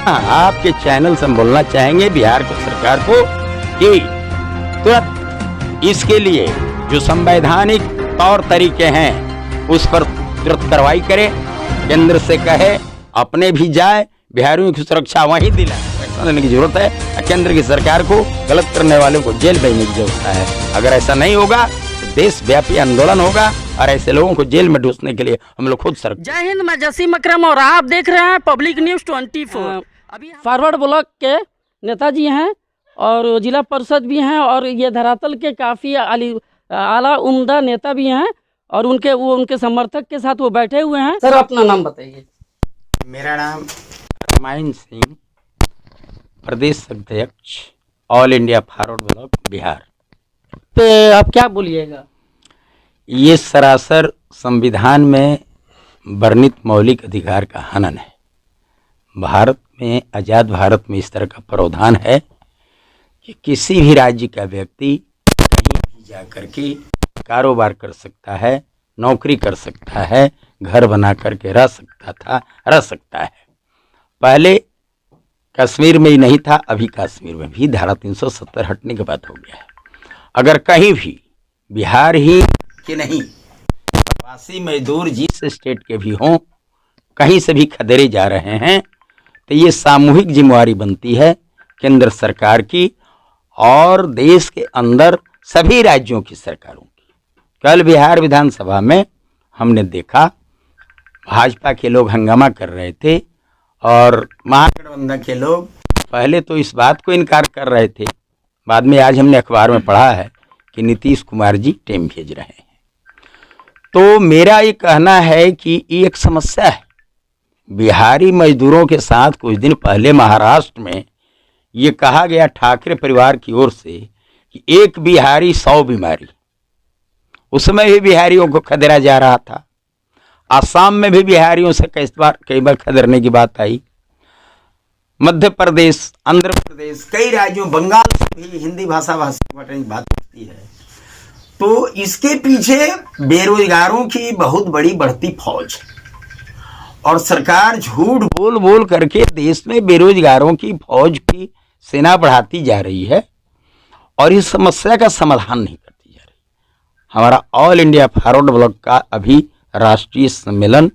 आपके चैनल से हम बोलना चाहेंगे बिहार की सरकार को कि तुरंत इसके लिए जो संवैधानिक तौर तरीके हैं उस पर तुरंत कार्रवाई करे, केंद्र से कहे अपने भी जाए, बिहारियों की सुरक्षा वहीं दिलाए, पैसा देने की जरूरत है। केंद्र की सरकार को गलत करने वालों को जेल भेजने की जरूरत है। अगर ऐसा नहीं होगा तो देशव्यापी आंदोलन होगा और ऐसे लोगों को जेल में ढूंसने के लिए हम लोग खुद सर। जय हिंद, मैं जसीम अकरम और आप देख रहे हैं पब्लिक न्यूज़ 24। अभी फॉरवर्ड ब्लॉक के नेताजी हैं और जिला परिषद भी हैं और ये धरातल के काफ़ी आला उम्दा नेता भी हैं और उनके समर्थक के साथ वो बैठे हुए हैं। सर अपना नाम बताइए। मेरा नाम रामायण सिंह, प्रदेश अध्यक्ष all India forward block Bihar. पे आप क्या बोलिएगा? ये सरासर संविधान में वर्णित मौलिक अधिकार का हनन है। भारत में, आज़ाद भारत में इस तरह का प्रावधान है कि किसी भी राज्य का व्यक्ति कहीं भी जा कर के कारोबार कर सकता है, नौकरी कर सकता है, घर बना करके रह सकता है। पहले कश्मीर में ही नहीं था, अभी कश्मीर में भी धारा 370 हटने के बाद हो गया है। अगर कहीं भी बिहार ही के नहीं, प्रवासी मजदूर जिस स्टेट के भी हों, कहीं से भी खदेड़े जा रहे हैं तो ये सामूहिक जिम्मेवारी बनती है केंद्र सरकार की और देश के अंदर सभी राज्यों की सरकारों की। कल बिहार विधानसभा में हमने देखा भाजपा के लोग हंगामा कर रहे थे और महागठबंधन के लोग पहले तो इस बात को इनकार कर रहे थे, बाद में आज हमने अखबार में पढ़ा है कि नीतीश कुमार जी टीम भेज रहे हैं। तो मेरा ये कहना है कि ये एक समस्या है। बिहारी मजदूरों के साथ कुछ दिन पहले महाराष्ट्र में ये कहा गया ठाकरे परिवार की ओर से कि एक बिहारी 100 बीमारी, उसमें भी बिहारियों को खदेड़ा जा रहा था। आसाम में भी बिहारियों से कई बार खदेड़ने की बात आई। मध्य प्रदेश, आंध्र प्रदेश, कई राज्यों, बंगाल से भी हिंदी भाषा की बात होती है। तो इसके पीछे बेरोजगारों की बहुत बड़ी बढ़ती फौज है और सरकार झूठ बोल बोल करके देश में बेरोजगारों की फौज की सेना बढ़ाती जा रही है और इस समस्या का समाधान नहीं करती जा रही। हमारा ऑल इंडिया फॉरवर्ड ब्लॉक का अभी राष्ट्रीय सम्मेलन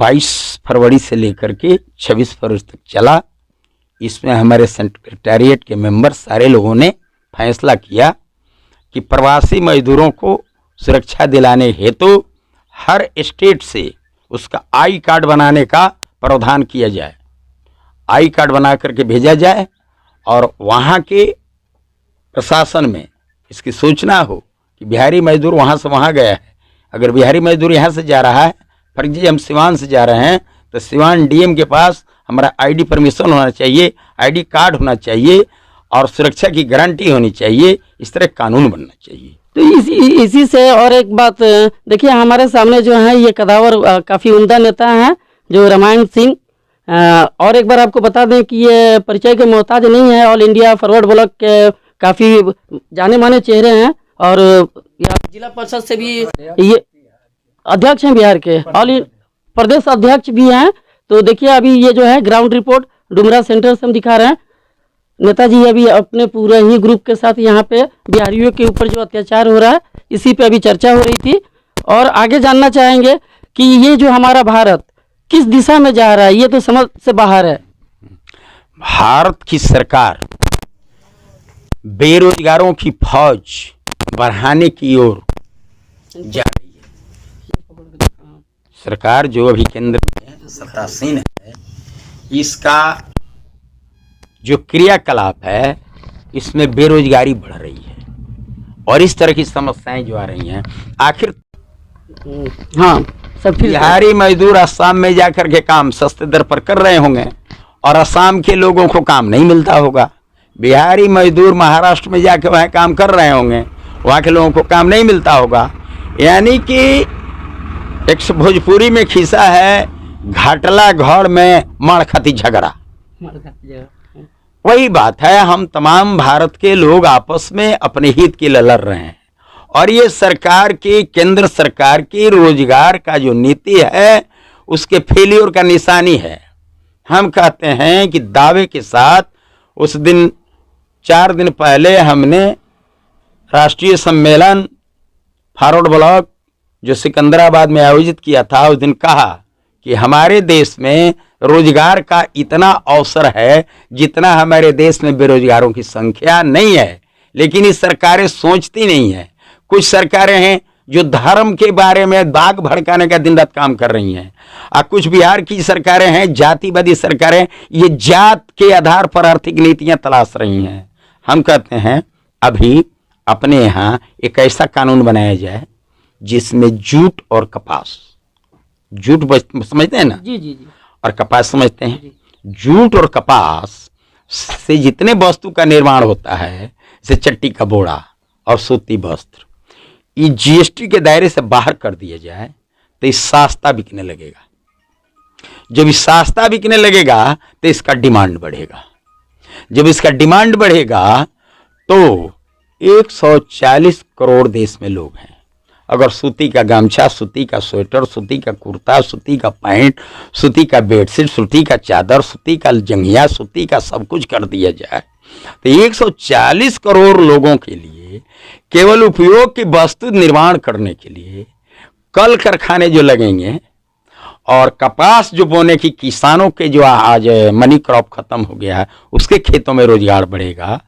22 फरवरी से लेकर के 26 फरवरी तक चला। इसमें हमारे सेक्रेटेरिएट के मेंबर सारे लोगों ने फैसला किया कि प्रवासी मजदूरों को सुरक्षा दिलाने हेतु हर स्टेट से उसका आई कार्ड बनाने का प्रावधान किया जाए। आई कार्ड बना करके भेजा जाए और वहाँ के प्रशासन में इसकी सूचना हो कि बिहारी मजदूर वहाँ से वहाँ गया है। अगर बिहारी मजदूर यहाँ से जा रहा है, फर्जी हम सिवान से जा रहे हैं, तो सिवान डीएम के पास हमारा आईडी परमिशन होना चाहिए, आईडी कार्ड होना चाहिए और सुरक्षा की गारंटी होनी चाहिए। इस तरह कानून बनना चाहिए। तो इसी से और एक बात देखिए, हमारे सामने जो है ये कदावर काफ़ी उम्दा नेता हैं जो रामायण सिंह। और एक बार आपको बता दें कि ये परिचय के मोहताज नहीं है, ऑल इंडिया फॉरवर्ड ब्लॉक के काफ़ी जाने माने चेहरे हैं और जिला परिषद से भी ये अध्यक्ष हैं, बिहार के ऑल प्रदेश अध्यक्ष भी हैं। तो देखिए अभी ये जो है ग्राउंड रिपोर्ट डुमरा सेंटर से हम दिखा रहे हैं। नेताजी अभी अपने पूरे ही ग्रुप के साथ यहाँ पे बिहारियों के ऊपर जो अत्याचार हो रहा है इसी पे अभी चर्चा हो रही थी और आगे जानना चाहेंगे कि ये जो हमारा भारत किस दिशा में जा रहा है, ये तो समझ से बाहर है। भारत की सरकार बेरोजगारों की फौज बढ़ाने की ओर जा रही है। सरकार जो अभी केंद्र में सत्तासीन है, इसका जो क्रियाकलाप है इसमें बेरोजगारी बढ़ रही है और इस तरह की समस्याएं जो आ रही हैं। आखिर हाँ, सब बिहारी मजदूर असम में जाकर के काम सस्ते दर पर कर रहे होंगे और असम के लोगों को काम नहीं मिलता होगा। बिहारी मजदूर महाराष्ट्र में जाकर वहाँ काम कर रहे होंगे, वहाँ के लोगों को काम नहीं मिलता होगा। यानी कि एक भोजपुरी में खिस्सा है, घाटला घर में मणखती झगड़ा। वही बात है, हम तमाम भारत के लोग आपस में अपने हित के लिए लड़ रहे हैं और ये सरकार की, केंद्र सरकार की रोजगार का जो नीति है उसके फेलियर का निशानी है। हम कहते हैं कि दावे के साथ उस दिन 4 दिन पहले हमने राष्ट्रीय सम्मेलन फॉरवर्ड ब्लॉक जो सिकंदराबाद में आयोजित किया था, उस दिन कहा कि हमारे देश में रोजगार का इतना अवसर है जितना हमारे देश में बेरोजगारों की संख्या नहीं है, लेकिन ये सरकारें सोचती नहीं है। कुछ सरकारें हैं जो धर्म के बारे में दाग भड़काने का दिन रात काम कर रही हैं, और कुछ बिहार की सरकारें हैं जातिवादी सरकारें, ये जात के आधार पर आर्थिक नीतियां तलाश रही हैं। हम कहते हैं अभी अपने यहाँ एक ऐसा कानून बनाया जाए जिसमें जूट और कपास, जूट समझते हैं ना, जी जी जी, और कपास समझते हैं, जूट और कपास से जितने वस्तु का निर्माण होता है, जैसे चट्टी का बोरा और सूती वस्त्र, ये जीएसटी के दायरे से बाहर कर दिया जाए तो ये सस्ता बिकने लगेगा। जब ये सस्ता बिकने लगेगा तो इसका डिमांड बढ़ेगा। जब इसका डिमांड बढ़ेगा तो 140 करोड़ देश में लोग हैं। अगर सूती का गमछा, सूती का स्वेटर, सूती का कुर्ता, सूती का पैंट, सूती का बेडशीट, सूती का चादर, सूती का जंघिया, सूती का सब कुछ कर दिया जाए तो 140 करोड़ लोगों के लिए केवल उपयोग की वस्तु निर्माण करने के लिए कल कारखाने जो लगेंगे, और कपास जो बोने की किसानों के जो आज मनी क्रॉप खत्म हो गया है उसके खेतों में रोजगार बढ़ेगा।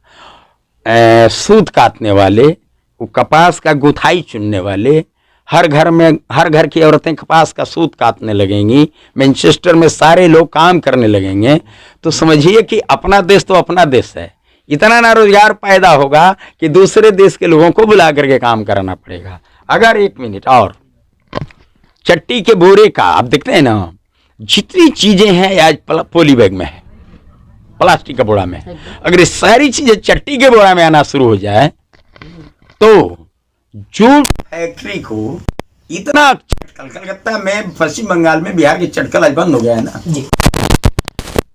सूत काटने वाले, वो कपास का गुथाई चुनने वाले, हर घर की औरतें कपास का सूत काटने लगेंगी, मैनचेस्टर में सारे लोग काम करने लगेंगे। तो समझिए कि अपना देश तो अपना देश है, इतना ना रोजगार पैदा होगा कि दूसरे देश के लोगों को बुला करके काम कराना पड़ेगा। अगर 1 मिनट और चट्टी के बोरे का आप देखते हैं ना, जितनी चीजें हैं आज पॉली बैग में है, प्लास्टिक के बोरा में, अगर ये सारी चीजें चट्टी के बोरा में आना शुरू हो जाए तो जूट फैक्ट्री को इतना चटकल, कलकत्ता में, पश्चिम बंगाल में, बिहार के चटकल आज बंद हो गया है ना जी।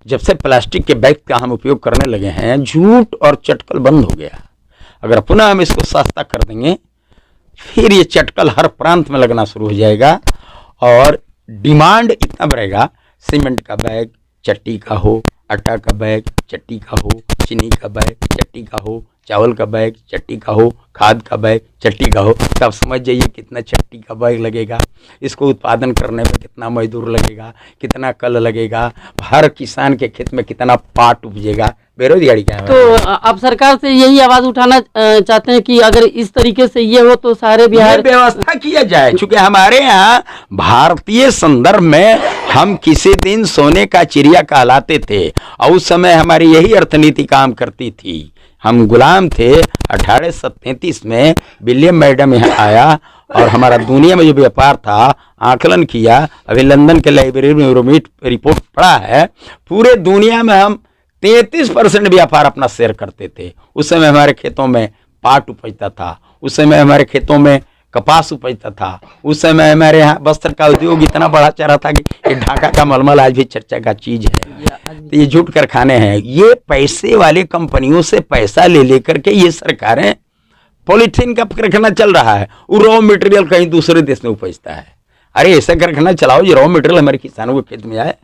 जब से प्लास्टिक के बैग का हम उपयोग करने लगे हैं, जूट और चटकल बंद हो गया। अगर पुनः हम इसको सस्ता कर देंगे फिर ये चटकल हर प्रांत में लगना शुरू हो जाएगा और डिमांड इतना बढ़ेगा। सीमेंट का बैग चट्टी का हो, आटा का बैग चट्टी का हो, चीनी का बैग चट्टी का हो, चावल का बैग चट्टी का हो, खाद का बैग चट्टी का हो, तब समझ जाइए कितना चट्टी का बैग लगेगा। इसको उत्पादन करने में कितना मजदूर लगेगा, कितना कल लगेगा, हर किसान के खेत में कितना पाट उपजेगा। बेरोजगारी क्या है? तो आप सरकार से यही आवाज उठाना चाहते हैं कि अगर इस तरीके से ये हो तो सारे बिहार व्यवस्था किया जाए। चूंकि हमारे यहाँ भारतीय संदर्भ में हम किसी दिन सोने का चिड़िया कहलाते थे और उस समय हमारी यही अर्थनीति काम करती थी। हम गुलाम थे। 1837 में विलियम मैडम यहाँ आया और हमारा दुनिया में जो व्यापार था आकलन किया। अभी लंदन के लाइब्रेरी में यूरोमीट रिपोर्ट पढ़ा है, पूरे दुनिया में हम 33% व्यापार अपना शेयर करते थे। उस समय हमारे खेतों में पाट उपजता था, उस समय हमारे खेतों में कपास उपजता था, उस समय हमारे यहाँ वस्त्र का उद्योग इतना बढ़ा चढ़ा था कि ये ढाका का मलमल आज भी चर्चा का चीज है। तो ये जूट कारखाने हैं, ये पैसे वाले कंपनियों से पैसा ले लेकर के ये सरकारें पॉलीथीन का कारखाना चल रहा है, वो रॉ मटेरियल कहीं दूसरे देश में उपजता है। अरे ऐसा कारखाना चलाओ जो रॉ मटेरियल हमारे किसानों के खेत में आए।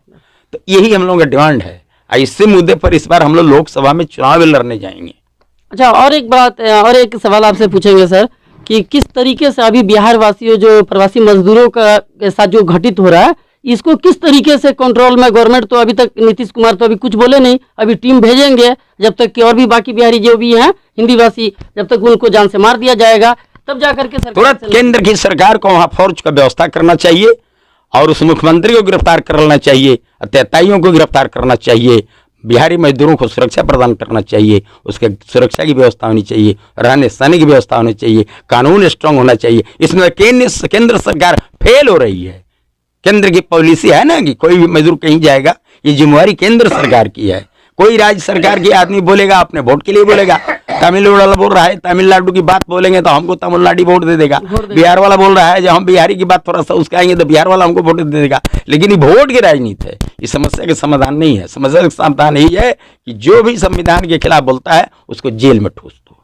तो यही हम लोगों का डिमांड है। इसी मुद्दे पर इस बार हम लोग लोकसभा में चुनाव लड़ने जाएंगे। अच्छा, और एक बात और एक सवाल आपसे पूछेंगे सर कि किस तरीके से अभी बिहार वासियों जो प्रवासी मजदूरों का साथ जो घटित हो रहा है इसको किस तरीके से कंट्रोल में गवर्नमेंट तो अभी तक नीतीश कुमार तो अभी कुछ बोले नहीं, अभी टीम भेजेंगे जब तक कि और भी बाकी बिहारी जो भी हैं हिंदी भाषी जब तक उनको जान से मार दिया जाएगा तब जाकर के तुरंत केंद्र की सरकार को वहाँ फौज का व्यवस्था करना चाहिए और उस मुख्यमंत्री को गिरफ्तार कर लेना चाहिए, अत्याचारियों को गिरफ्तार करना चाहिए, बिहारी मजदूरों को सुरक्षा प्रदान करना चाहिए, उसके सुरक्षा की व्यवस्था होनी चाहिए, रहने सहने की व्यवस्था होनी चाहिए, कानून स्ट्रांग होना चाहिए। इसमें केंद्र सरकार फेल हो रही है। केंद्र की पॉलिसी है ना कि कोई भी मजदूर कहीं जाएगा, ये जिम्मेवारी केंद्र सरकार की है। कोई राज्य सरकार के आदमी बोलेगा अपने वोट के लिए बोलेगा, तमिलनाडु वाला बोल रहा है तमिलनाडु की बात बोलेंगे तो हमको तमिलनाडु वोट दे देगा, बिहार वाला बोल रहा है जब हम बिहारी की बात थोड़ा सा उसके आएंगे तो बिहार वाला हमको वोट दे देगा। लेकिन ये वोट की राजनीति है, इस समस्या का समाधान नहीं है। समस्या का समाधान यही है कि जो भी संविधान के खिलाफ बोलता है उसको जेल में ठूस दो।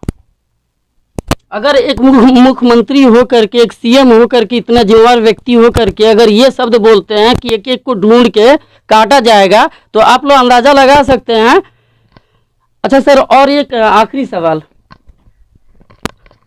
अगर एक मुख्यमंत्री होकर के, एक सीएम होकर के, इतना जिम्मेदार व्यक्ति होकर के अगर ये शब्द बोलते हैं कि एक एक को ढूंढ के काटा जाएगा, तो आप लोग अंदाजा लगा सकते हैं। अच्छा सर, और एक आखिरी सवाल,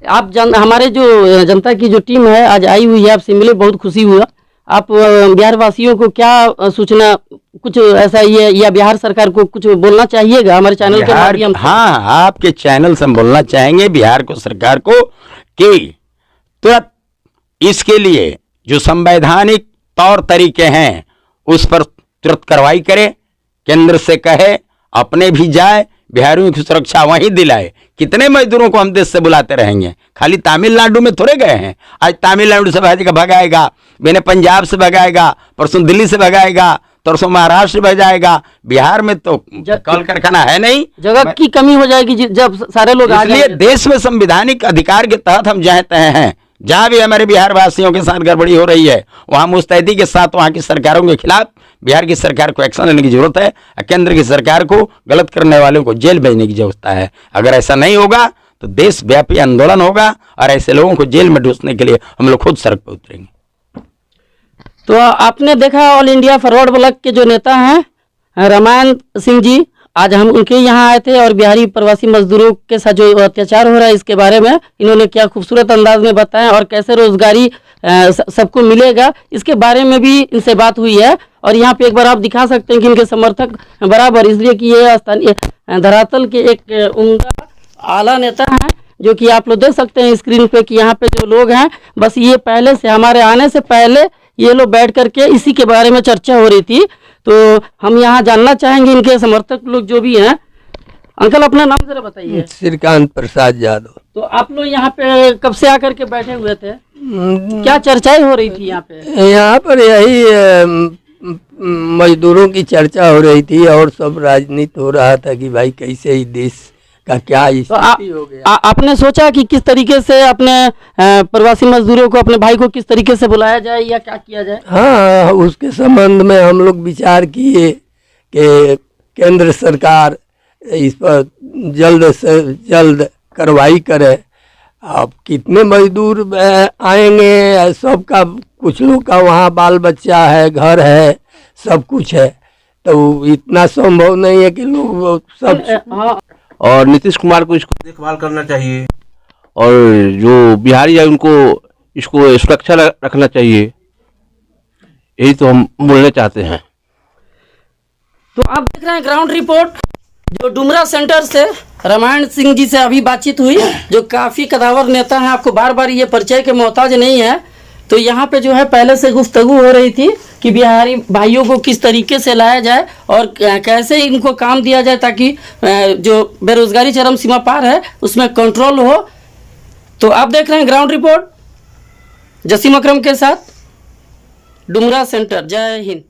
आप हमारे जो जनता की जो टीम है आज आई हुई है, आपसे मिले बहुत खुशी हुआ। आप बिहार वासियों को क्या सूचना, कुछ ऐसा ये या बिहार सरकार को कुछ बोलना चाहिएगा हमारे चैनल के माध्यम से? हाँ, आपके चैनल से हम बोलना चाहेंगे बिहार को, सरकार को, कि तुरंत इसके लिए जो संवैधानिक तौर तरीके हैं उस पर तुरंत कार्रवाई करे, केंद्र से कहे, अपने भी जाए, बिहारियों की सुरक्षा वहीं दिलाए। कितने मजदूरों को हम देश से बुलाते रहेंगे? खाली तमिलनाडु में थोड़े गए हैं। आज तमिलनाडु से भगाएगा, मैंने पंजाब से भगाएगा, परसों दिल्ली से भगाएगा, परसों महाराष्ट्र भगाएगा। बिहार में तो कल कारखाना है नहीं, जगह की कमी हो जाएगी जब सारे लोग आ इसलिए देश में संवैधानिक अधिकार के तहत हम जहाँ तय हैं, जहाँ भी हमारे बिहार वासियों के साथ गड़बड़ी हो रही है वहाँ मुस्तैदी के साथ वहाँ की सरकारों के खिलाफ बिहार की सरकार को एक्शन लेने की जरूरत है। केंद्र की सरकार को गलत करने वालों को जेल भेजने की जरूरत है। अगर ऐसा नहीं होगा तो देशव्यापी आंदोलन होगा और ऐसे लोगों को जेल में ढूंढने के लिए हम लोग खुद सड़क पर उतरेंगे। तो आपने देखा ऑल इंडिया फॉरवर्ड ब्लॉक के जो नेता हैं रामायण सिंह जी, आज हम उनके यहाँ आए थे और बिहारी प्रवासी मजदूरों के साथ जो अत्याचार हो रहा है इसके बारे में इन्होंने क्या खूबसूरत अंदाज में बताया और कैसे रोजगारी सबको मिलेगा इसके बारे में भी इनसे बात हुई है। और यहाँ पे एक बार आप दिखा सकते हैं कि इनके समर्थक बराबर, इसलिए कि ये स्थानीय धरातल के एक उम्दा आला नेता हैं, जो कि आप लोग देख सकते हैं स्क्रीन पे कि यहाँ पे जो लोग हैं, बस ये पहले से, हमारे आने से पहले ये लोग बैठ करके इसी के बारे में चर्चा हो रही थी। तो हम यहाँ जानना चाहेंगे इनके समर्थक लोग जो भी हैं। अंकल अपना नाम जरा बताइए। श्रीकांत प्रसाद यादव। तो आप लोग यहाँ पे कब से आकर के बैठे हुए थे? क्या चर्चाएं हो रही थी यहाँ पे? यहाँ पर यही मजदूरों की चर्चा हो रही थी और सब राजनीति हो रहा था कि भाई कैसे ही देश का क्या स्थिति हो गया। आपने सोचा कि किस तरीके से अपने प्रवासी मजदूरों को, अपने भाई को किस तरीके से बुलाया जाए या क्या किया जाए? हाँ, उसके संबंध में हम लोग विचार किए कि केंद्र सरकार इस पर जल्द से जल्द कार्रवाई करे। अब कितने मजदूर आएंगे, सबका, कुछ लोग का वहाँ बाल बच्चा है, घर है, सब कुछ है, तो इतना संभव नहीं है कि लोग सब। और नीतीश कुमार को इसको देखभाल करना चाहिए और जो बिहारी है उनको इसको सुरक्षा रखना चाहिए, यही तो हम बोलना चाहते हैं। तो आप देख रहे हैं ग्राउंड रिपोर्ट जो डुमरा सेंटर से रामायण सिंह जी से अभी बातचीत हुई, जो काफ़ी कदावर नेता हैं। आपको बार बार ये परिचय के मोहताज नहीं है। तो यहाँ पे जो है पहले से गुफ्तगू हो रही थी कि बिहारी भाइयों को किस तरीके से लाया जाए और कैसे इनको काम दिया जाए ताकि जो बेरोजगारी चरम सीमा पार है उसमें कंट्रोल हो। तो आप देख रहे हैं ग्राउंड रिपोर्ट जसीम अकरम के साथ, डुमरा सेंटर। जय हिंद।